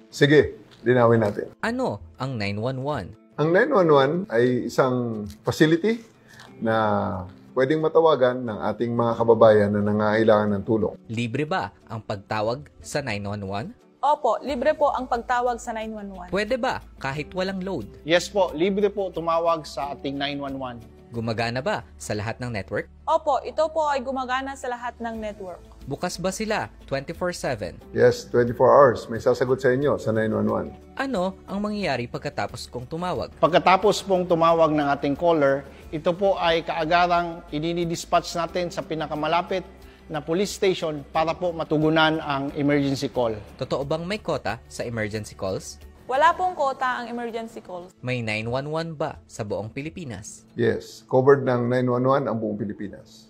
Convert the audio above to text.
Sige, linawin natin. Ano ang 911? Ang 911 ay isang facility na pwedeng matawagan ng ating mga kababayan na nangangailangan ng tulong. Libre ba ang pagtawag sa 911? Opo, libre po ang pagtawag sa 911. Pwede ba kahit walang load? Yes po, libre po tumawag sa ating 911. Gumagana ba sa lahat ng network? Opo, ito po ay gumagana sa lahat ng network. Bukas ba sila 24/7? Yes, 24 hours. May sasagot sa inyo sa 911. Ano ang mangyayari pagkatapos kong tumawag? Pagkatapos pong tumawag ng ating caller, ito po ay kaagarang idinidispatch natin sa pinakamalapit na police station para po matugunan ang emergency call. Totoo bang may kota sa emergency calls? Wala pong kota ang emergency calls. May 911 ba sa buong Pilipinas? Yes, covered ng 911 ang buong Pilipinas.